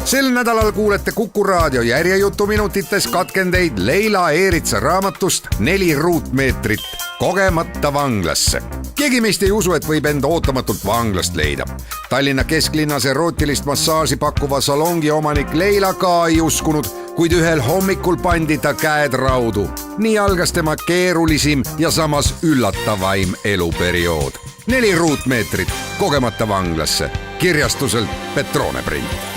Sel nädalal kuulete Kuku raadio järjejutuminutites katkendeid Leila Eeritsa raamatust 4 ruutmeetrit kogemata vanglasse. Keegi meist ei usu, et võib enda ootamatult vanglast leida. Tallinna kesklinnas erootilist massaaži pakkuva salongi omanik Leila ka ei uskunud, kuid ühel hommikul pandi ta käed raudu. Nii algas tema keerulisim ja samas üllatavaim eluperiood. 4 ruutmeetrit kogemata vanglasse. Kirjastuselt Petrone print.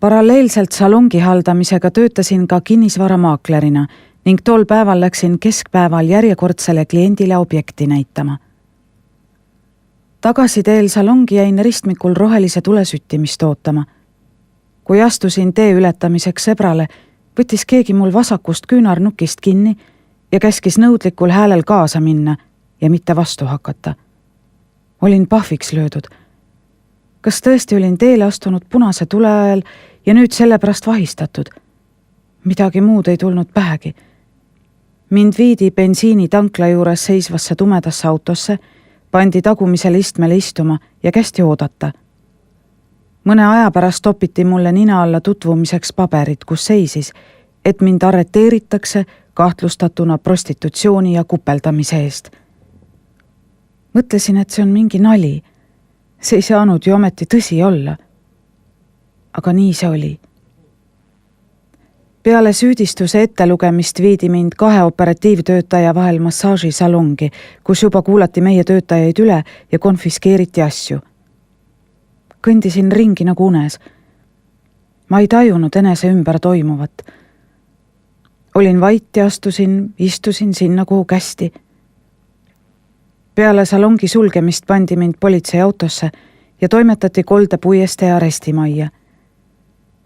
Paralleelselt salongi haldamisega töötasin ka kinnisvaramaaklerina ning tol päeval läksin keskpäeval järjekordsele kliendile objekti näitama. Tagasiteel salongi jäin ristmikul rohelise tule süttimist ootama. Kui astusin tee ületamiseks sõbrale, võttis keegi mul vasakust küünarnukist kinni ja käskis nõudlikul häälel kaasa minna ja mitte vastu hakata. Olin pahviks löödud. Kas tõesti olin teele astunud punase tule ajal ja nüüd sellepärast vahistatud? Midagi muud ei tulnud pähegi. Mind viidi bensiinitankla juures seisvasse tumedasse autosse, pandi tagumisele istmele istuma ja kästi oodata. Mõne aja pärast topiti mulle nina alla tutvumiseks paberid, kus seisis, et mind arreteeritakse kahtlustatuna prostitutsiooni ja kupeldamise eest. Mõtlesin, et see on mingi nali. See ei saanud ju ometi tõsi olla. Aga nii see oli. Peale süüdistuse ettelugemist viidi mind 2 operatiivtöötaja vahel massaažisalongi, kus juba kuulati meie töötajaid üle ja konfiskeeriti asju. Kõndisin ringi nagu unes. Ma ei tajunud enese ümber toimuvat. Olin vait ja istusin sinna, kuhu kästi. Peale salongi sulgemist pandi mind politseiautosse ja toimetati Kolde arestimajja.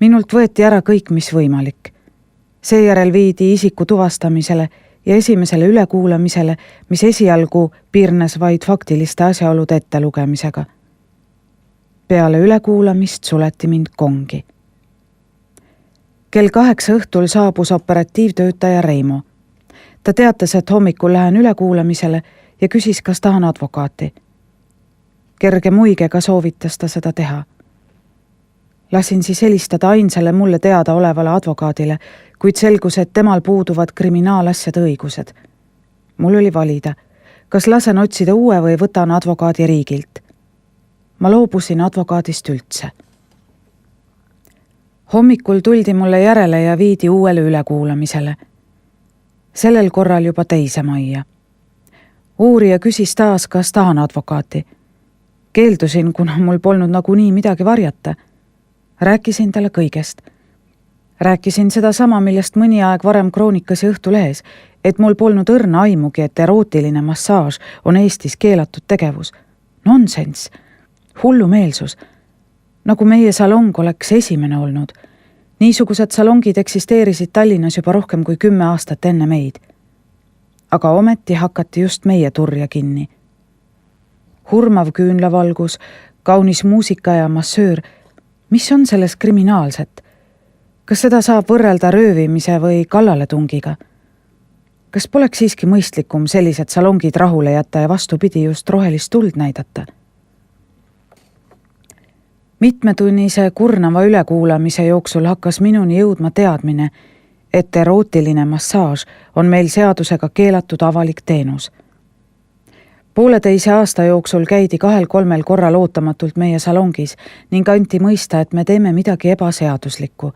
Minult võeti ära kõik, mis võimalik. Seejärel viidi isiku tuvastamisele ja esimesele ülekuulamisele, mis esialgu piirnes vaid faktiliste asjaolude ettelugemisega. Peale ülekuulamist suleti mind kongi. Kell 8 õhtul saabus operatiivtöötaja Reimo. Ta teatas, et hommikul lähen ülekuulamisele ja küsis, kas tahan advokaati. Kerge muigega soovitas ta seda teha. Lasin siis helistada ainsale mulle teada olevale advokaadile, kuid selgus, et temal puuduvad kriminaalasjade õigused. Mul oli valida, kas lasen otsida uue või võtan advokaadi riigilt. Ma loobusin advokaadist üldse. Hommikul tuldi mulle järele ja viidi uuele ülekuulamisele. Sellel korral juba teise majja. Uurija küsis taas, kas tahan advokaati. Keeldusin, kuna mul polnud nagunii midagi varjata. Rääkisin talle kõigest. Rääkisin seda sama, millest mõni aeg varem Kroonikas ja Õhtulehes, et mul polnud õrna aimugi, et erootiline massaaž on Eestis keelatud tegevus. Nonsenss, hullumeelsus. Nagu meie salong oleks esimene olnud. Niisugused salongid eksisteerisid Tallinnas juba rohkem kui 10 aastat enne meid. Aga ometi hakati just meie turja kinni. Hurmav küünlavalgus, kaunis muusika ja massöör. Mis on selles kriminaalset? Kas seda saab võrrelda röövimise või kallaletungiga? Kas poleks siiski mõistlikum sellised salongid rahule jätta ja vastupidi just rohelist tuld näidata? Mitmetunnise kurnava ülekuulamise jooksul hakkas minuni jõudma teadmine, et erootiline massaaž on meil seadusega keelatud avalik teenus. 1,5 aasta jooksul käidi 2-3 korral ootamatult meie salongis ning anti mõista, et me teeme midagi ebaseaduslikku.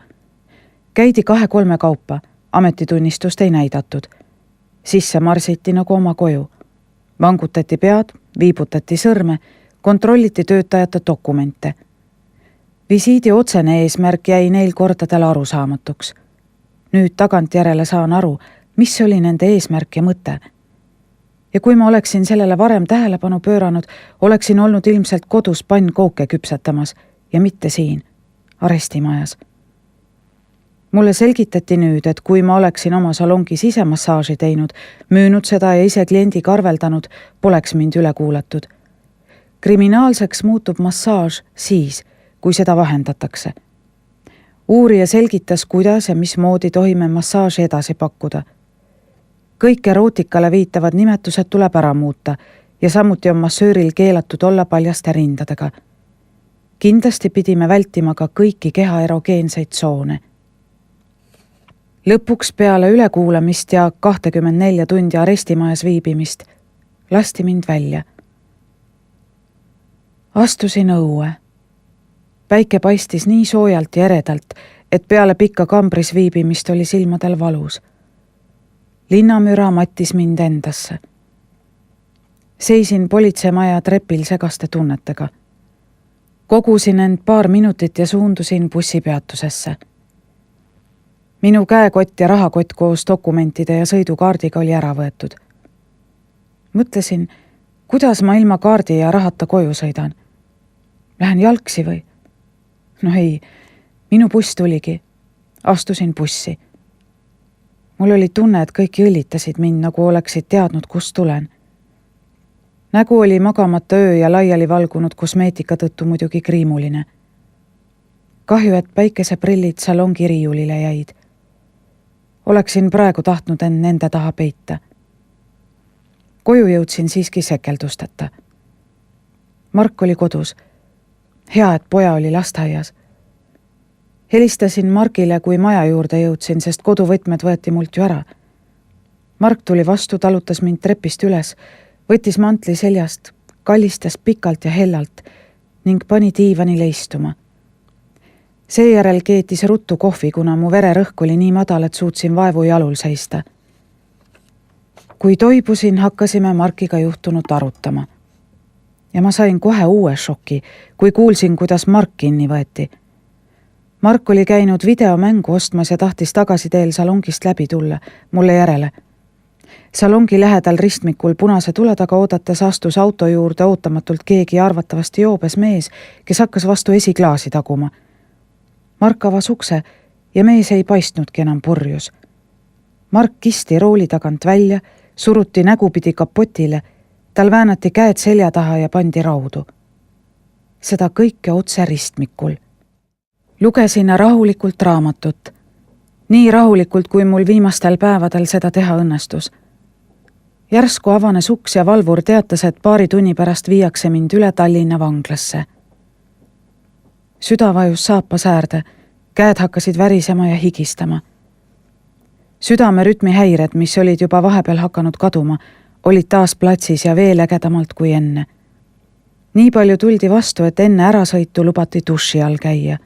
Käidi 2-3 kaupa, ametitunnistust ei näidatud. Sisse marsiti nagu oma koju. Vangutati pead, viibutati sõrme, kontrolliti töötajate dokumente. Visiidi otsene eesmärk jäi neil kordadel arusaamatuks. Nüüd tagantjärele saan aru, mis oli nende eesmärk ja mõte. Ja kui ma oleksin sellele varem tähelepanu pööranud, oleksin olnud ilmselt kodus pannkooke küpsetamas ja mitte siin, arestimajas. Mulle selgitati nüüd, et kui ma oleksin oma salongi sisemassaaži teinud, müünud seda ja ise kliendiga arveldanud, poleks mind üle kuulatud. Kriminaalseks muutub massaaž siis, kui seda vahendatakse. Uurija selgitas, kuidas ja mismoodi tohime massaaži edasi pakkuda. Kõik erootikale viitavad nimetused tuleb ära muuta ja samuti on massööril keelatud olla paljaste rindadega. kindlasti pidime vältima ka kõiki keha erogeenseid tsoone. Lõpuks peale ülekuulamist ja 24 tundi arestimajas viibimist lasti mind välja. Astusin õue. Päike paistis nii soojalt ja eredalt, et peale pikka kambris viibimist oli silmadel valus. Linnamüra mattis mind endasse. Seisin politseimaja trepil segaste tunnetega. Kogusin end paar minutit ja suundusin bussipeatusesse. Minu käekott ja rahakott koos dokumentide ja sõidukaardiga oli ära võetud. Mõtlesin, kuidas ma ilma kaardi ja rahata koju sõidan. Lähen jalgsi või? No ei, minu buss tuligi. Astusin bussi. Mul oli tunne, et kõik jõllitasid mind, nagu oleksid teadnud, kust tulen. Nägu oli magamata öö ja laiali valgunud kosmeetika tõttu muidugi kriimuline. Kahju, et päikeseprillid salongi riiulile jäid. Oleksin praegu tahtnud end nende taha peita. Koju jõudsin siiski sekeldusteta. Mark oli kodus. Hea, et poja oli lasteaias. Helistasin Markile, kui maja juurde jõudsin, sest koduvõtmed võeti mult ju ära. Mark tuli vastu, talutas mind trepist üles, võttis mantli seljast, kallistas pikalt ja hellalt ning pani diivanile istuma. Seejärel keetis ruttu kohvi, kuna mu vererõhk oli nii madal, et suutsin vaevu jalul seista. Kui toibusin, hakkasime Markiga juhtunut arutama. Ja ma sain kohe uue šoki, kui kuulsin, kuidas Mark kinni võeti. Mark oli käinud videomängu ostmas ja tahtis tagasiteel salongist läbi tulla, mulle järele. Salongi lähedal ristmikul punase tule taga oodates astus auto juurde ootamatult keegi arvatavasti joobes mees, kes hakkas vastu esiklaasi taguma. Mark avas ukse ja mees ei paistnudki enam purjus. Mark kisti rooli tagant välja, suruti nägupidi kapotile, tal väänati käed selja taha ja pandi raudu. Seda kõike otse ristmikul. Lugesin rahulikult raamatut. Nii rahulikult, kui mul viimastel päevadel seda teha õnnestus. Järsku avanes uks ja valvur teatas, et paari tunni pärast viiakse mind üle Tallinna vanglasse. Süda vajus saapas äärde, käed hakkasid värisema ja higistama. Südamerütmi häired, mis olid juba vahepeal hakanud kaduma, olid taas platsis ja veel ägedamalt kui enne. Nii palju tuldi vastu, et enne ärasõitu lubati duši all käia.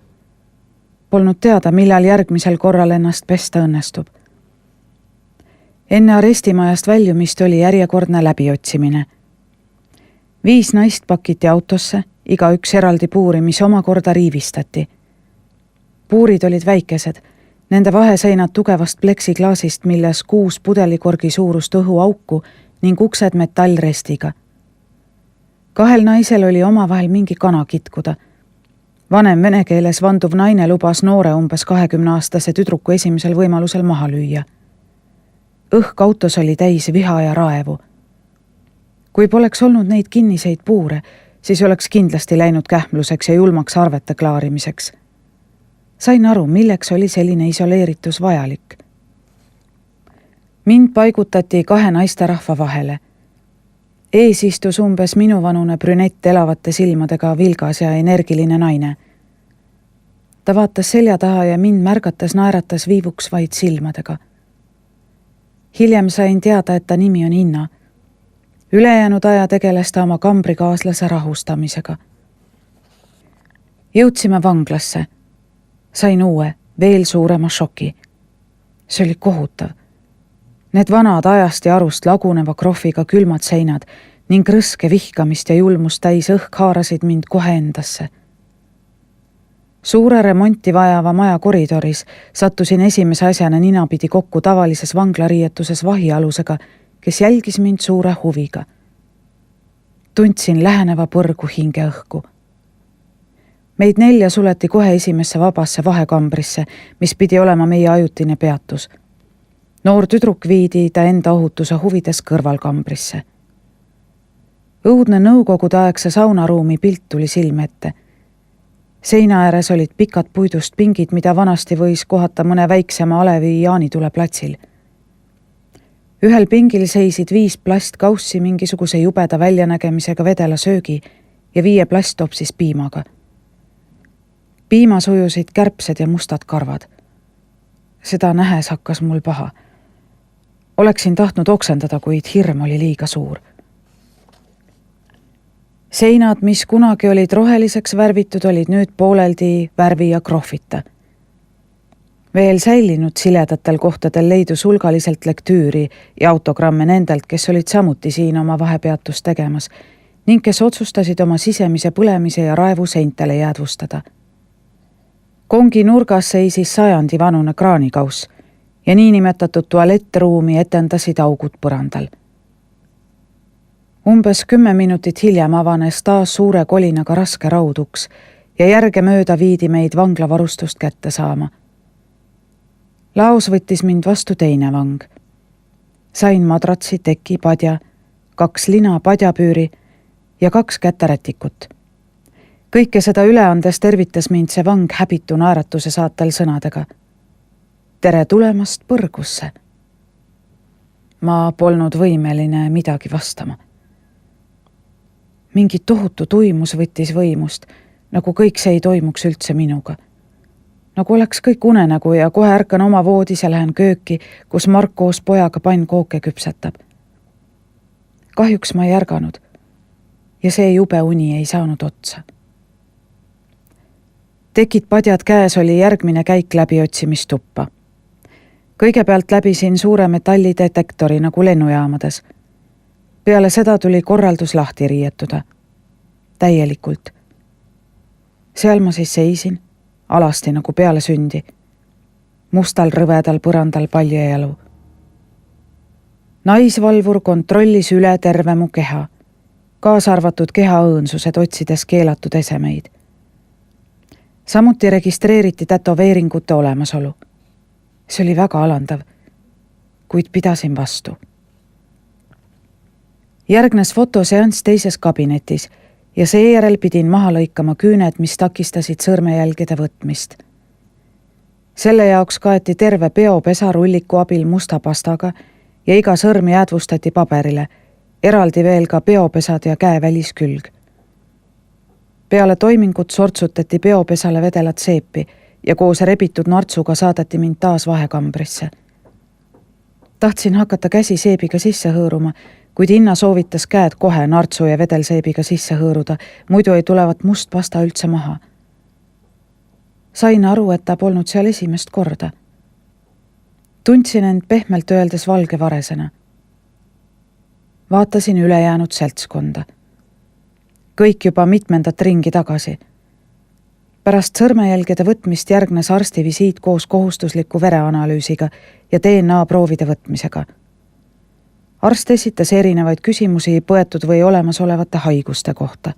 Polnud teada, millal järgmisel korral ennast pesta õnnestub. Enne arestimajast väljumist oli järjekordne läbiotsimine. 5 naist pakiti autosse, iga üks eraldi puuri, mis omakorda riivistati. Puurid olid väikesed, nende vaheseinad tugevast pleksiklaasist, milles 6 pudelikorgi suurust õhuauku ning uksed metallrestiga. 2 naisel oli omavahel mingi kana kitkuda. Vanem vene keeles vanduv naine lubas noore umbes 20-aastase tüdruku esimesel võimalusel maha lüüa. Õhk autos oli täis viha ja raevu. Kui poleks olnud neid kinniseid puure, siis oleks kindlasti läinud kähmluseks ja julmaks arvete klaarimiseks. Sain aru, milleks oli selline isoleeritus vajalik. Mind paigutati 2 naisterahva vahele. Ees istus umbes minuvanune brünett elavate silmadega vilgas ja energiline naine. Ta vaatas selja taha ja mind märgates naeratas viivuks vaid silmadega. Hiljem sain teada, et ta nimi on Inna. Ülejäänud aja tegeles ta oma kambrikaaslase rahustamisega. Jõudsime vanglasse. Sain uue, veel suurema šoki. See oli kohutav. Need vanad ajast ja arust laguneva krohviga külmad seinad ning rõske vihkamist ja julmust täis õhk haarasid mind kohe endasse. Suure remonti vajava maja koridoris sattusin esimese asjana ninapidi kokku tavalises vanglariietuses vahialusega, kes jälgis mind suure huviga. Tundsin läheneva põrgu hingeõhku. Meid 4 suleti kohe esimesse vabasse vahekambrisse, mis pidi olema meie ajutine peatus. Noor tüdruk viidi ta enda ohutuse huvides kõrvalkambrisse. Õudne nõukogude aegse saunaruumi pilt tuli silme ette. Seina ääres olid pikad puidust pingid, mida vanasti võis kohata mõne väiksema alevi jaanitule platsil. Ühel pingil seisid 5 plastkaussi mingisuguse jubeda väljanägemisega vedela söögi ja 5 plasttopsis piimaga. piimas ujusid kärbsed ja mustad karvad. Seda nähes hakkas mul paha. Oleksin tahtnud oksendada, kuid hirm oli liiga suur. Seinad, mis kunagi olid roheliseks värvitud, olid nüüd pooleldi värvi ja krohvita. Veel säilinud siledatel kohtadel leidus hulgaliselt lektüüri ja autogramme nendelt, kes olid samuti siin oma vahepeatust tegemas ning kes otsustasid oma sisemise põlemise ja raevu seintele jäädvustada. Kongi nurgas seisis 100 vanune kraanikauss ja niinimetatud tualettruumi etendasid augud põrandal. Umbes 10 minutit hiljem avanes taas suure kolinaga raske rauduks ja järgemööda viidi meid vanglavarustust kätte saama. Laos võttis mind vastu teine vang. Sain madratsi, teki, padja, 2 lina, padjapüüri ja 2 käterätikut. Kõike seda üle andes tervitas mind see vang häbitu naeratuse saatel sõnadega. Tere tulemast põrgusse. Ma polnud võimeline midagi vastama. Mingi tohutu tuimus võttis võimust, nagu kõik see ei toimuks üldse minuga. Nagu oleks kõik unenägu ja kohe ärkan oma voodis ja lähen kööki, kus Mark koos pojaga pannkooke küpsetab. Kahjuks ma ei ärganud ja see jube uni ei saanud otsa. Tekid padjad käes oli järgmine käik läbi otsimistuppa. Kõigepealt läbisin suure metallidetektori nagu lennujaamades. Peale seda tuli korraldus lahti riietuda. Täielikult. Seal ma siis seisin, alasti nagu peale sündi. Mustal rõvedal põrandal paljejalu. Naisvalvur kontrollis üle terve mu keha, kaasa arvatud keha õõnsused otsides keelatud esemeid. Samuti registreeriti tätoveeringute olemasolu. See oli väga alandav, kuid pidasin vastu. Järgnes fotoseanss teises kabinetis ja seejärel pidin maha lõikama küüned, mis takistasid sõrmejälgede võtmist. Selle jaoks kaeti terve peopesa rulliku abil musta pastaga ja iga sõrm jäädvustati paberile, eraldi veel ka peopesad ja käe väliskülg. Peale toimingut sortsutati peopesale vedelat seepi ja koos rebitud nartsuga saadeti mind taas vahekambrisse. Tahtsin hakata käsi seebiga sisse hõõruma, kuid Inna soovitas käed kohe nartsu ja vedelseebiga sisse hõõruda, muidu ei tulevat must pasta üldse maha. Sain aru, et ta polnud seal esimest korda. Tundsin end pehmelt öeldes valge varesena. Vaatasin ülejäänud seltskonda. Kõik juba mitmendat ringi tagasi. Pärast sõrmejälgede võtmist järgnes arstivisiit koos kohustusliku vereanalüüsiga ja DNA proovide võtmisega. Arst esitas erinevaid küsimusi põetud või olemasolevate haiguste kohta.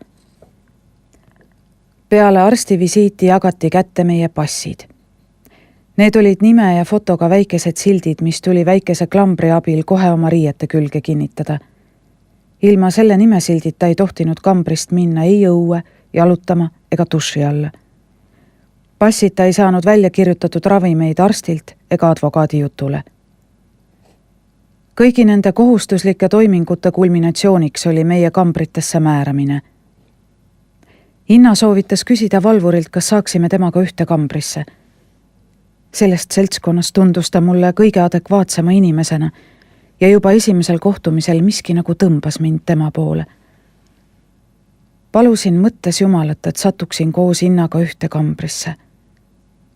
Peale arstivisiiti jagati kätte meie passid. Need olid nime ja fotoga väikesed sildid, mis tuli väikese klambri abil kohe oma riiete külge kinnitada. Ilma selle nimesildita ei tohtinud kambrist minna ei õue, jalutama ega duši alla. Passita ei saanud välja kirjutatud ravimeid arstilt ega advokaadi jutule. Kõigi nende kohustuslike toimingute kulminatsiooniks oli meie kambritesse määramine. Inna soovitas küsida valvurilt, kas saaksime temaga ühte kambrisse. Sellest seltskonnast tundus ta mulle kõige adekvaatsema inimesena ja juba esimesel kohtumisel miski nagu tõmbas mind tema poole. Palusin mõttes Jumalat, et satuksin koos Innaga ühte kambrisse.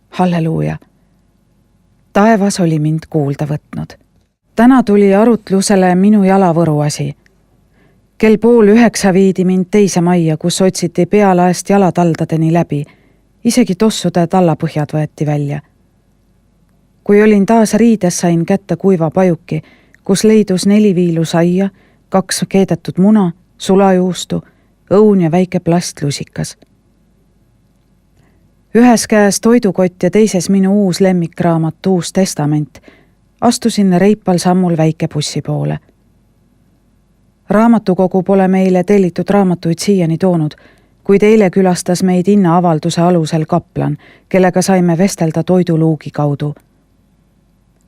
Halleluuja! Taevas oli mind kuulda võtnud. Täna tuli arutlusele minu jalavõru asi. Kell 8:30 viidi mind teise majja, kus otsiti pealaest jalataldadeni läbi. Isegi tossude tallapõhjad võeti välja. Kui olin taas riides, sain kätte kuiva pajuki, kus leidus 4 viilu saia, 2 keedetud muna, sulajuustu, õun ja väike plastlusikas. Ühes käes toidukott ja teises minu uus lemmikraamat Uus testament. Astusin reipal sammul väike bussi poole. Raamatukogu pole meile tellitud raamatuid siiani toonud, kuid eile külastas meid Inna avalduse alusel kaplan, kellega saime vestelda toiduluugi kaudu.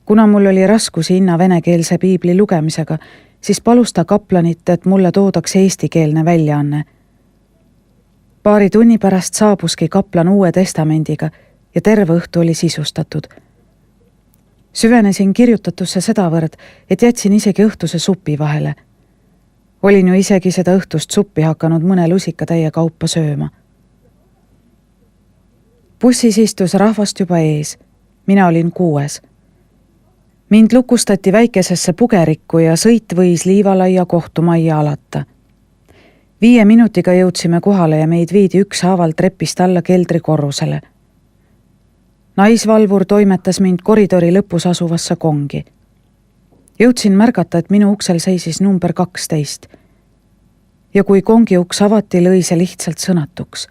Kuna mul oli raskusi Inna venekeelse piibli lugemisega, siis palus ta kaplanit, et mulle toodaks eestikeelne väljaanne. Paari tunni pärast saabuski kaplan Uue Testamendiga ja terve õhtu oli sisustatud. Süvenesin kirjutatusse sedavõrd, et jätsin isegi õhtuse supi vahele. Olin ju isegi seda õhtust suppi hakanud mõne lusikatäie kaupa sööma. Bussis istus rahvast juba ees. Mina olin 6. Mind lukustati väikesesse pugerikku ja sõit võis Liivalaia kohtumajja alata. 5 minutiga jõudsime kohale ja meid viidi ükshaaval trepist alla keldrikorrusele. Naisvalvur toimetas mind koridori lõpus asuvasse kongi. Jõudsin märgata, et minu uksel seisis number 12. Ja kui kongi uks avati, lõi see lihtsalt sõnatuks.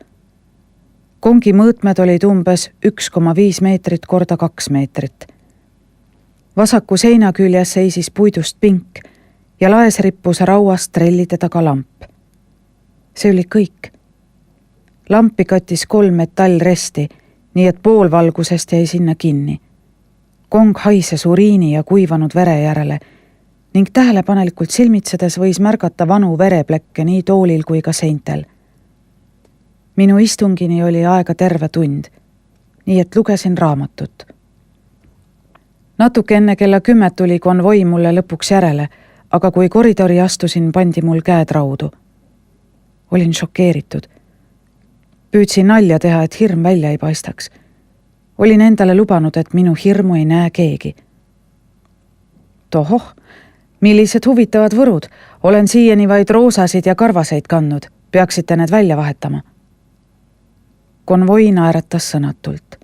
Kongi mõõtmed olid umbes 1,5 meetrit korda 2 meetrit. Vasaku seina küljes seisis puidust pink ja laes rippus rauast trellide taga lamp. See oli kõik. Lampi kattis 3 metallresti, nii et poolvalgusest jäi sinna kinni. Kong haises uriini ja kuivanud vere järele ning tähelepanelikult silmitsedes võis märgata vanu vereplekke nii toolil kui ka seintel. Minu istungini oli aega terve tund, nii et lugesin raamatut. Natuke enne kella 10 tuli konvoi mulle lõpuks järele, aga kui koridori astusin, pandi mul käed raudu. Olin šokeeritud. Püüdsin nalja teha, et hirm välja ei paistaks. Olin endale lubanud, et minu hirmu ei näe keegi. Tohoh, millised huvitavad võrud. Olen siiani vaid roosasid ja karvaseid kandnud. Peaksite need välja vahetama. Konvoi naeratas sõnatult.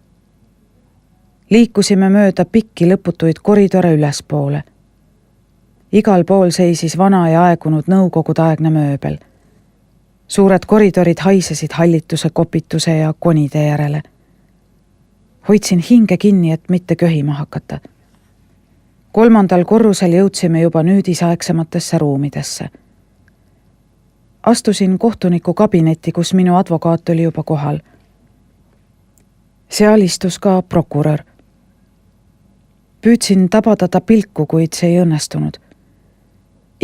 Liikusime mööda pikki lõputuid koridore ülespoole. Igal pool seisis vana ja aegunud nõukogudeaegne mööbel. Suured koridorid haisesid hallituse, kopituse ja konide järele. Hoidsin hinge kinni, et mitte köhima hakata. 3. korrusel jõudsime juba nüüdisaegsematesse ruumidesse. Astusin kohtuniku kabinetti, kus minu advokaat oli juba kohal. Seal istus ka prokurör. Püüdsin tabada ta pilku, kuid see ei õnnestunud.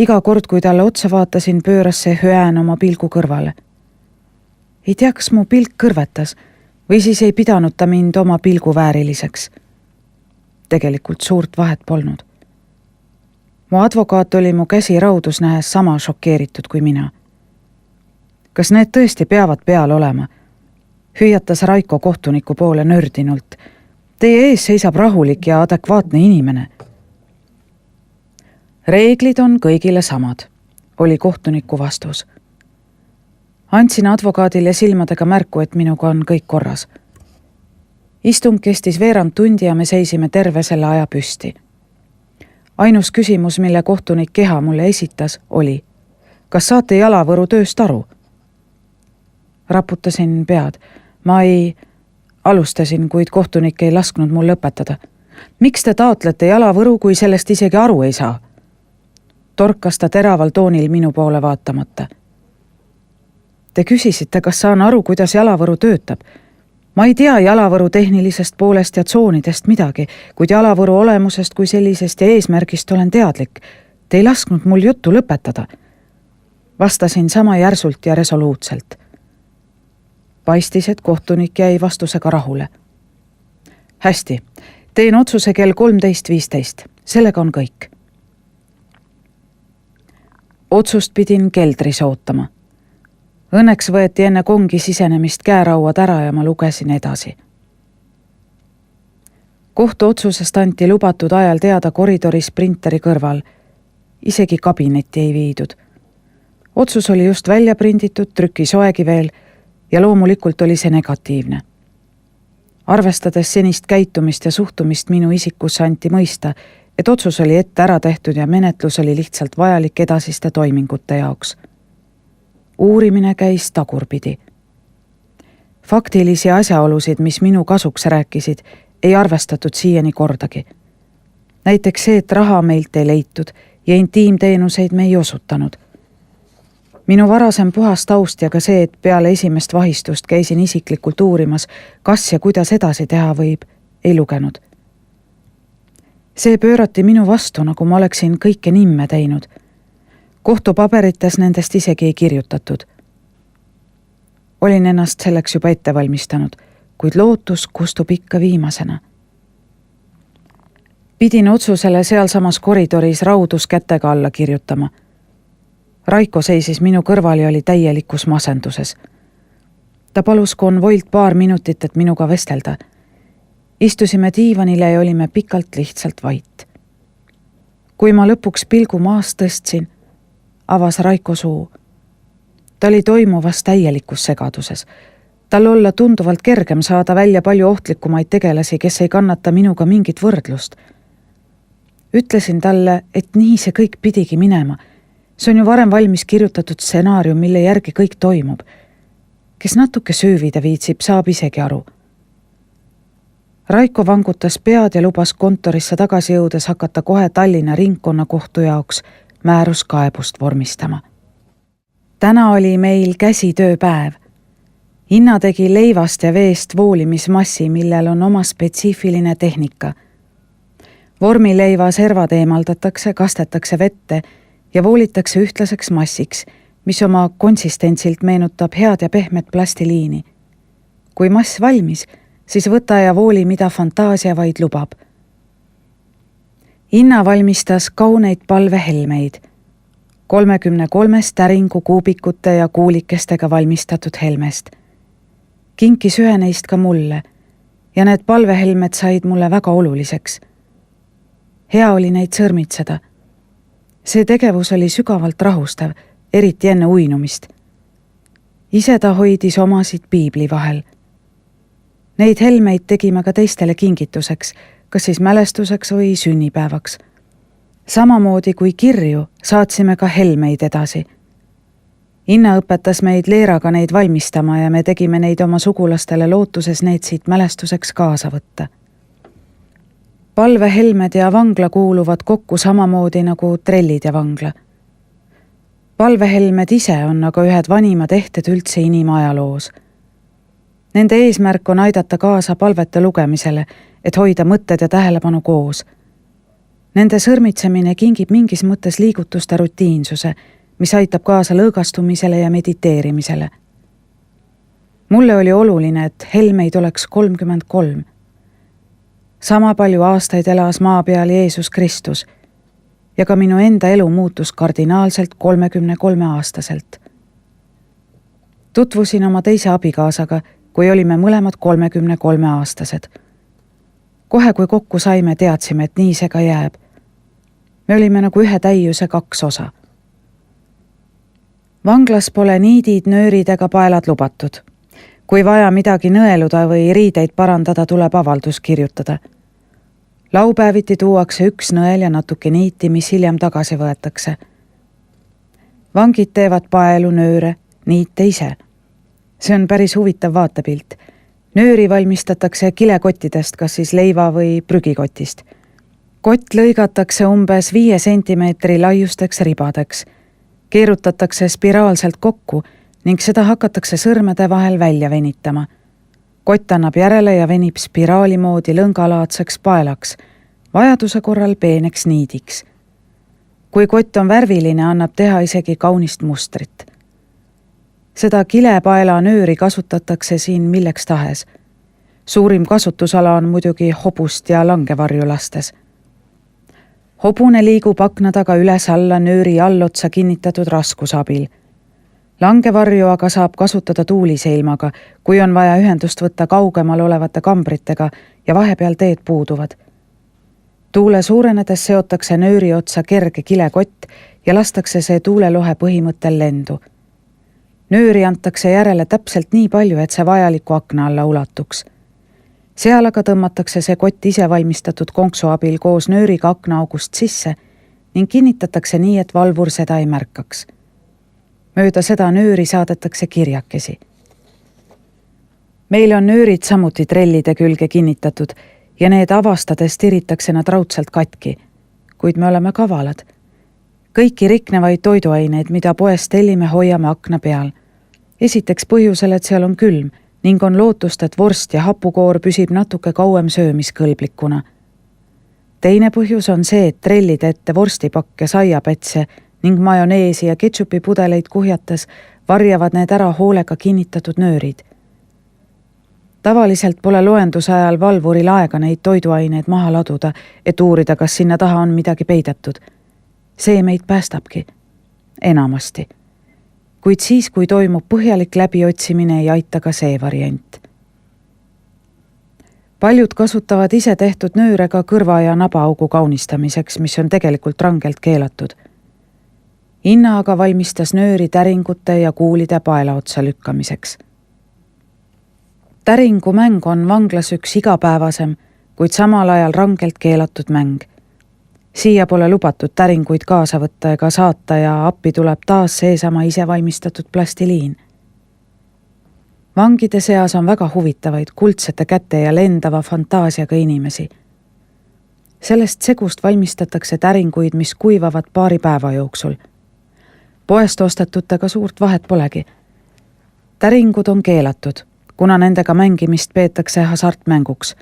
Iga kord, kui talle otsa vaatasin, pööras see hüään oma pilgu kõrvale. Ei tea, kas mu pilk kõrvetas või siis ei pidanud ta mind oma pilgu vääriliseks. Tegelikult suurt vahet polnud. Mu advokaat oli mu käsi raudus nähes sama šokeeritud kui mina. Kas need tõesti peavad peal olema? Hüüatas Raiko kohtuniku poole nördinult. Teie ees seisab rahulik ja adekvaatne inimene. Reeglid on kõigile samad, oli kohtuniku vastus. Andsin advokaadile silmadega märku, et minuga on kõik korras. Istung kestis veerand tundi ja me seisime terve selle aja püsti. Ainus küsimus, mille kohtunik Keha mulle esitas, oli: kas saate Jalavõru tööst aru? Raputasin pead. Alustasin, kuid kohtunik ei lasknud mul lõpetada. Miks te taotlete Jalavõru, kui sellest isegi aru ei saa? Torkas ta teraval toonil minu poole vaatamata. Te küsisite, kas saan aru, kuidas Jalavõru töötab. Ma ei tea Jalavõru tehnilisest poolest ja tsoonidest midagi, kuid Jalavõru olemusest kui sellisest ja eesmärgist olen teadlik. Te ei lasknud mul juttu lõpetada. Vastasin sama järsult ja resoluutselt. Paistis, et kohtunik jäi vastusega rahule. Hästi, teen otsuse kell 13.15. Sellega on kõik. Otsust pidin keldris ootama. Õnneks võeti enne kongi sisenemist käerauad ära ja ma lugesin edasi. Kohtuotsusest anti lubatud ajal teada koridoris printeri kõrval. Isegi kabinetti ei viidud. Otsus oli just välja prinditud, trüki soegi veel ja loomulikult oli see negatiivne. Arvestades senist käitumist ja suhtumist minu isikusse anti mõista, et otsus oli ette ära tehtud ja menetlus oli lihtsalt vajalik edasiste toimingute jaoks. Uurimine käis tagurpidi. Faktilisi asjaolusid, mis minu kasuks rääkisid, ei arvestatud siiani kordagi. Näiteks see, et raha meilt ei leitud ja intiimteenuseid me ei osutanud. Minu varasem puhas taust ja ka see, et peale esimest vahistust käisin isiklikult uurimas, kas ja kuidas edasi teha võib, ei lugenud. See pöörati minu vastu, nagu ma oleksin kõike nimme teinud. Kohtupaberites nendest isegi ei kirjutatud. Olin ennast selleks juba ette valmistanud, kuid lootus kustub ikka viimasena. Pidin otsusele sealsamas koridoris raudus kätega alla kirjutama. Raiko seisis minu kõrval ja oli täielikus masenduses. Ta palus konvoilt paar minutit, et minuga vestelda. Istusime diivanile ja olime pikalt lihtsalt vait. Kui ma lõpuks pilgu maast tõstsin, avas Raiko suu. Ta oli toimuvas täielikus segaduses. Tal olla tunduvalt kergem saada välja palju ohtlikumaid tegelasi, kes ei kannata minuga mingit võrdlust. Ütlesin talle, et nii see kõik pidigi minema. See on ju varem valmis kirjutatud stsenaarium, mille järgi kõik toimub. Kes natuke süüvida viitsib, saab isegi aru. Raiko vangutas pead ja lubas kontorisse tagasi jõudes hakata kohe Tallinna ringkonnakohtu jaoks määruskaebust vormistama. Täna oli meil käsitööpäev. Inna tegi leivast ja veest voolimismassi, millel on oma spetsiifiline tehnika. Vormileiva servad eemaldatakse, kastetakse vette ja voolitakse ühtlaseks massiks, mis oma konsistentsilt meenutab head ja pehmet plastiliini. Kui mass valmis, siis võta ja vooli, mida fantaasia vaid lubab. Inna valmistas kauneid palvehelmeid, 33 täringu kuubikute ja kuulikestega valmistatud helmest. Kinkis ühe neist ka mulle ja need palvehelmed said mulle väga oluliseks. Hea oli neid sõrmitseda. See tegevus oli sügavalt rahustav, eriti enne uinumist. Ise ta hoidis omasid piibli vahel. Neid helmeid tegime ka teistele kingituseks, kas siis mälestuseks või sünnipäevaks. Samamoodi kui kirju saatsime ka helmeid edasi. Inna õpetas meid leeraga neid valmistama ja me tegime neid oma sugulastele lootuses neid siit mälestuseks kaasa võtta. Palvehelmed ja vangla kuuluvad kokku samamoodi nagu trellid ja vangla. Palvehelmed ise on aga ühed vanimad ehted üldse inimajaloos. Nende eesmärk on aidata kaasa palvete lugemisele, et hoida mõtted ja tähelepanu koos. Nende sõrmitsemine kingib mingis mõttes liigutuste rutiinsuse, mis aitab kaasa lõõgastumisele ja mediteerimisele. Mulle oli oluline, et helmeid oleks 33. Sama palju aastaid elas maa peal Jeesus Kristus ja ka minu enda elu muutus kardinaalselt 33-aastaselt. Tutvusin oma teise abikaasaga, kui olime mõlemad 33-aastased. Kohe kui kokku saime, teadsime, et nii see ka jääb. Me olime nagu ühe täiuse 2 osa. Vanglas pole niidid, nöörid ega paelad lubatud. Kui vaja midagi nõeluda või riideid parandada, tuleb avaldus kirjutada. Laupäeviti tuuakse 1 nõel ja natuke niiti, mis hiljem tagasi võetakse. Vangid teevad paelu, nööre, niite ise. See on päris huvitav vaatepilt. Nööri valmistatakse kilekottidest, kas siis leiva või prügikotist. Kott lõigatakse umbes 5 sentimeetri laiusteks ribadeks. Keerutatakse spiraalselt kokku ning seda hakatakse sõrmede vahel välja venitama. Kott annab järele ja venib spiraali moodi lõngalaadseks paelaks, vajaduse korral peeneks niidiks. Kui kott on värviline, annab teha isegi kaunist mustrit. Seda kilepaela nööri kasutatakse siin milleks tahes. Suurim kasutusala on muidugi hobust ja langevarju lastes. Hobune liigub akna taga üles alla nööri allotsa kinnitatud raskusabil. Langevarju aga saab kasutada tuulise ilmaga, kui on vaja ühendust võtta kaugemal olevate kambritega ja vahepeal teed puuduvad. Tuule suurenedes seotakse nööri otsa kerge kilekott ja lastakse see tuulelohe põhimõttel lendu. Nööri antakse järele täpselt nii palju, et see vajaliku akna alla ulatuks. Seal aga tõmmatakse see kott ise valmistatud konksu abil koos nööriga aknaaugust sisse ning kinnitatakse nii, et valvur seda ei märkaks. Mööda seda nööri saadetakse kirjakesi. Meil on nöörid samuti trellide külge kinnitatud ja need avastades tiritakse nad raudselt katki, kuid me oleme kavalad. Kõiki riknevaid toiduaineid, mida poest tellime, hoiame akna peal. Esiteks põhjusel, et seal on külm ning on lootust, et vorst ja hapukoor püsib natuke kauem söömiskõlblikuna. Teine põhjus on see, et trellide ette vorstipakk ja saiapetse ning majoneesi ja ketšupi pudeleid kuhjates varjavad need ära hoolega kinnitatud nöörid. Tavaliselt pole loenduse ajal valvuril aega neid toiduaineid maha laduda, et uurida, kas sinna taha on midagi peidetud. See meid päästabki. Enamasti. Kuid siis, kui toimub põhjalik läbiotsimine, ei aita ka see variant. Paljud kasutavad ise tehtud nööre ka kõrva- ja nabaaugu kaunistamiseks, mis on tegelikult rangelt keelatud. Inna aga valmistas nööri täringute ja kuulide paela otsa lükkamiseks. Täringumäng on vanglas üks igapäevasem, kuid samal ajal rangelt keelatud mäng. Siia pole lubatud täringuid kaasa võtta ega saata ja appi tuleb taas seesama ise valmistatud plastiliin. Vangide seas on väga huvitavaid kuldsete käte ja lendava fantaasiaga inimesi. Sellest segust valmistatakse täringuid, mis kuivavad paari päeva jooksul. Poest ostetutega suurt vahet polegi. Täringud on keelatud, kuna nendega mängimist peetakse hasartmänguks.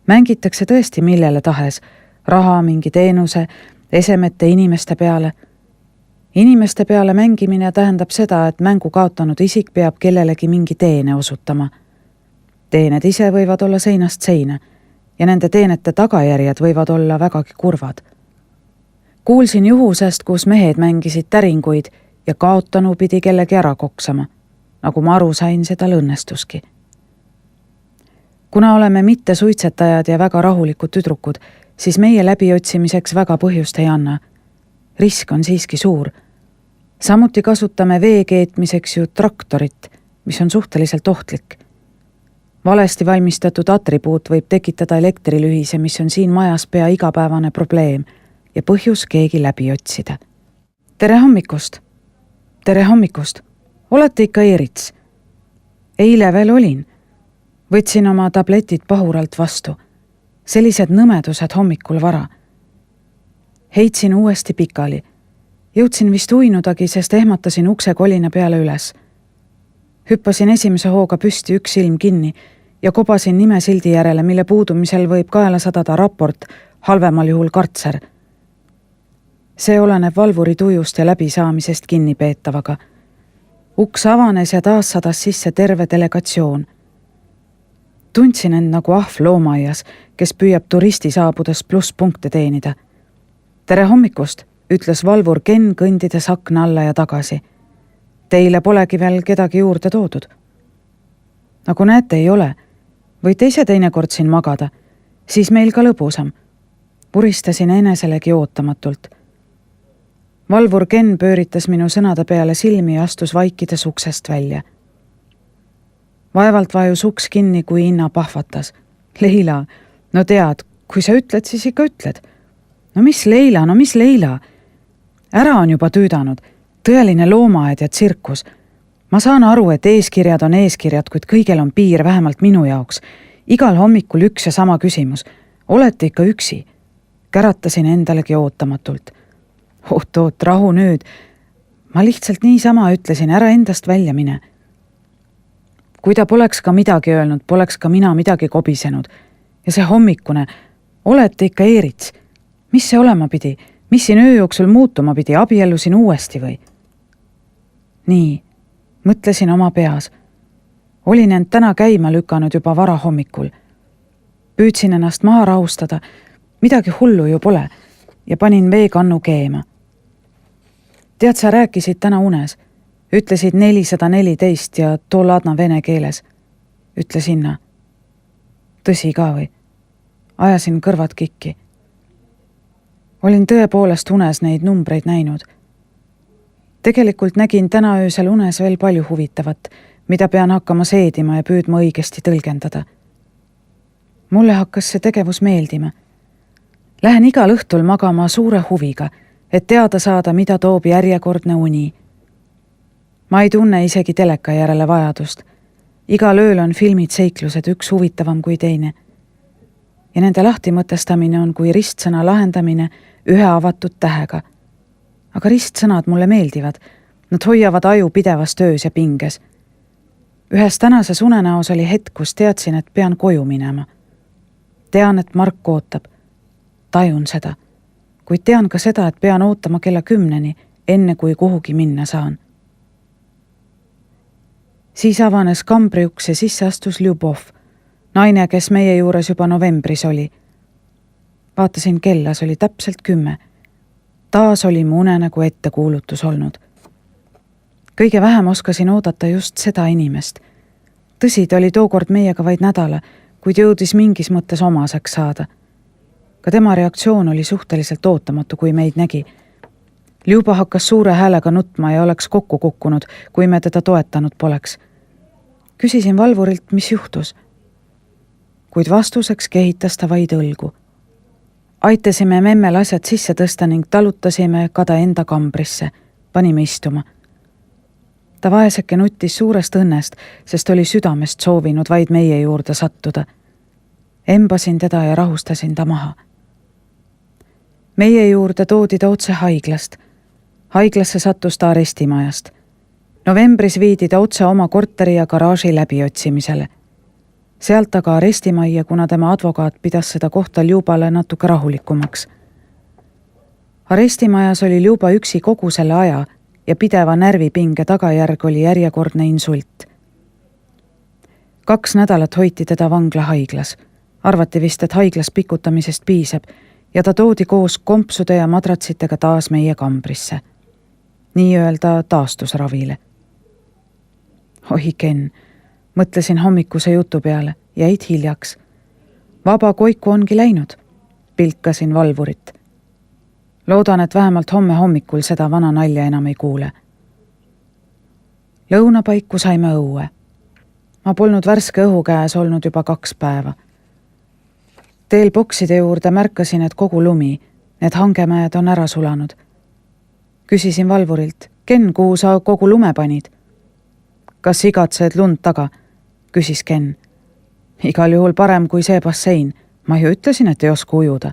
Mängitakse tõesti millele tahes, raha, mingi teenuse, esemete inimeste peale. Inimeste peale mängimine tähendab seda, et mängu kaotanud isik peab kellelegi mingi teene osutama. Teened ise võivad olla seinast seina ja nende teenete tagajärjed võivad olla vägagi kurvad. Kuulsin juhusest, kus mehed mängisid täringuid ja kaotanu pidi kellegi ära koksama. Nagu ma aru sain, seda õnnestuski. Kuna oleme mitte suitsetajad ja väga rahulikud tüdrukud, siis meie läbiotsimiseks väga põhjust ei anna. Risk on siiski suur. Samuti kasutame vee keetmiseks ju traktorit, mis on suhteliselt ohtlik. Valesti valmistatud atribuut võib tekitada elektrilühise, mis on siin majas pea igapäevane probleem ja põhjus keegi läbi otsida. Tere hommikust! Tere hommikust! Olete ikka Eerits? Eile veel olin. Võtsin oma tabletid pahuralt vastu. Sellised nõmedused hommikul vara. Heitsin uuesti pikali. Jõudsin vist uinudagi, sest ehmatasin ukse kolina peale üles. Hüppasin esimese hooga püsti, üks silm kinni ja kobasin nimesildi järele, mille puudumisel võib kaela sadada raport, halvemal juhul kartser. See oleneb valvuri tujust ja läbisaamisest kinnipeetavaga. Uks avanes ja taas sadas sisse terve delegatsioon. Tundsin end nagu ahv loomaaias, kes püüab turisti saabudes plusspunkte teenida. Tere hommikust, ütles valvur Ken kõndides akna alla ja tagasi. Teile polegi veel kedagi juurde toodud. Nagu näete, ei ole. Võite ise teinekord siin magada, siis meil ka lõbusam. Puristasin eneselegi ootamatult. Valvur Ken pööritas minu sõnade peale silmi ja astus vaikides uksest välja. Vaevalt vajus uks kinni, kui Inna pahvatas. Leila, no tead, kui sa ütled, siis ikka ütled. No mis Leila? Ära on juba tüüdanud. Tõeline loomaaed ja tsirkus. Ma saan aru, et eeskirjad on eeskirjad, kuid kõigel on piir vähemalt minu jaoks. Igal hommikul üks ja sama küsimus. Olete ikka üksi? Käratasin endalegi ootamatult. Oot, rahu nüüd. Ma lihtsalt niisama ütlesin, ära endast välja mine. Kui ta poleks ka midagi öelnud, poleks ka mina midagi kobisenud. Ja see hommikune, olete ikka Eerits? Mis see olema pidi? Mis siin öö jooksul muutuma pidi? Abiellusin uuesti või? Nii, mõtlesin oma peas. Olin end täna käima lükanud juba vara hommikul. Püüdsin ennast maha rahustada, midagi hullu ju pole, ja panin veekannu keema. Tead, sa rääkisid täna unes. Ütlesid 414 ja tolladna vene keeles. Ütles Inna. Tõsi ka või? Ajasin kõrvad kikki. Olin tõepoolest unes neid numbreid näinud. Tegelikult nägin täna öösel unes veel palju huvitavat, mida pean hakkama seedima ja püüdma õigesti tõlgendada. Mulle hakkas see tegevus meeldima. Lähen igal õhtul magama suure huviga, et teada saada, mida toob järjekordne uni. Ma ei tunne isegi teleka järele vajadust. Igal ööl on filmid seiklused üks huvitavam kui teine. Ja nende lahtimõtestamine on kui ristsõna lahendamine ühe avatud tähega. Aga ristsõnad mulle meeldivad. Nad hoiavad aju pidevas töös ja pinges. Ühes tänases unenäos oli hetk, kus teadsin, et pean koju minema. Tean, et Mark ootab. Tajun seda. Kuid tean ka seda, et pean ootama kella 10, enne kui kuhugi minna saan. Siis avanes kambri uks ja sisse astus Ljubov, naine, kes meie juures juba novembris oli. Vaatasin kella, see oli täpselt 10. Taas oli mu unenägu ettekuulutus olnud. Kõige vähem oskasin oodata just seda inimest. Tõsi, ta oli tookord meiega vaid nädala, kuid jõudis mingis mõttes omaseks saada. Ka tema reaktsioon oli suhteliselt ootamatu, kui meid nägi. Ljuba hakkas suure häälega nutma ja oleks kokku kukkunud, kui me teda toetanud poleks. Küsisin valvurilt, mis juhtus. Kuid vastuseks kehitas ta vaid õlgu. Aitasime memmel asjad sisse tõsta ning talutasime kada enda kambrisse. Panime istuma. Ta vaeseke nuttis suurest õnnest, sest oli südamest soovinud vaid meie juurde sattuda. Embasin teda ja rahustasin ta maha. Meie juurde toodi ta otse haiglast. Haiglasse sattus ta arestimajast. Novembris viidi ta otse oma korteri ja garaaži läbiotsimisele. Sealt aga arestimajja, kuna tema advokaat pidas seda kohta Ljubale natuke rahulikumaks. Arestimajas oli Ljuba üksi kogu selle aja ja pideva närvipinge tagajärg oli järjekordne insult. 2 nädalat hoiti teda vangla haiglas. Arvati vist, et haiglas pikutamisest piisab ja ta toodi koos kompsude ja madratsitega taas meie kambrisse. Nii-öelda taastusravile. Oi Ken, mõtlesin hommikuse jutu peale, jäid hiljaks. Vaba koiku ongi läinud, pilkasin valvurit. Loodan, et vähemalt homme hommikul seda vana nalja enam ei kuule. Lõunapaiku saime õue. Ma polnud värske õhu käes olnud juba 2 päeva. Teel bokside juurde märkasin, et kogu lumi, need hangemäed on ära sulanud. Küsisin valvurilt, Ken, kuhu sa kogu lume panid? Kas igatsed lund taga? Küsis Ken. Igal juhul parem kui see bassein. Ma ju ütlesin, et ei oska ujuda.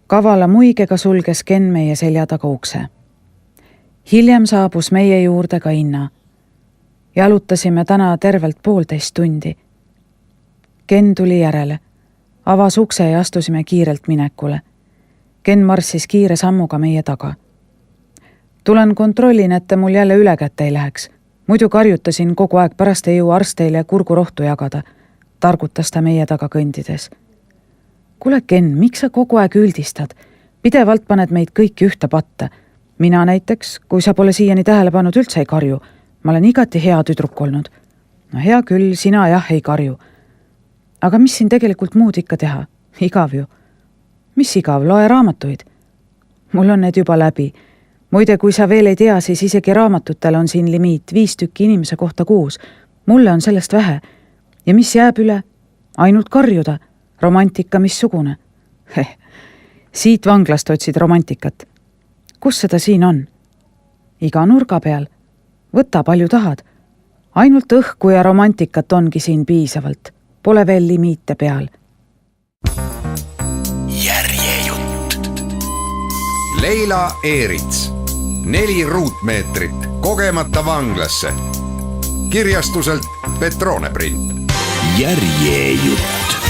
Kavala muigega sulges Ken meie selja taga ukse. Hiljem saabus meie juurde ka Inna. Jalutasime täna tervelt 1,5 tundi. Ken tuli järele. Avas ukse ja astusime kiirelt minekule. Ken marssis kiire sammuga meie taga. Tulen kontrollin, et te mul jälle üle kätte ei läheks. Muidu karjutasin kogu aeg, pärast ei jõua arsteile kurgurohtu jagada. Targutas ta meie taga kõndides. Kuule Ken, miks sa kogu aeg üldistad? Pidevalt paned meid kõiki ühte patta. Mina näiteks, kui sa pole siiani tähele pannud, üldse ei karju. Ma olen igati hea tüdruk olnud. No hea küll, sina jah ei karju. Aga mis siin tegelikult muud ikka teha? Igav ju. Mis igav, loe raamatuid. Mul on need juba läbi. Muide, kui sa veel ei tea, siis isegi raamatutel on siin limiit 5 tükki inimese kohta kuus. Mulle on sellest vähe. Ja mis jääb üle? Ainult karjuda. Romantika missugune? Siit vanglast otsid romantikat. Kus seda siin on? Iga nurga peal. Võta palju tahad. Ainult õhku ja romantikat ongi siin piisavalt. Pole veel limiite peal. Järjejutt. Leila Eerits. 4 ruutmeetrit kogemata vanglasse. Kirjastuselt Petrone print. Järjejutt.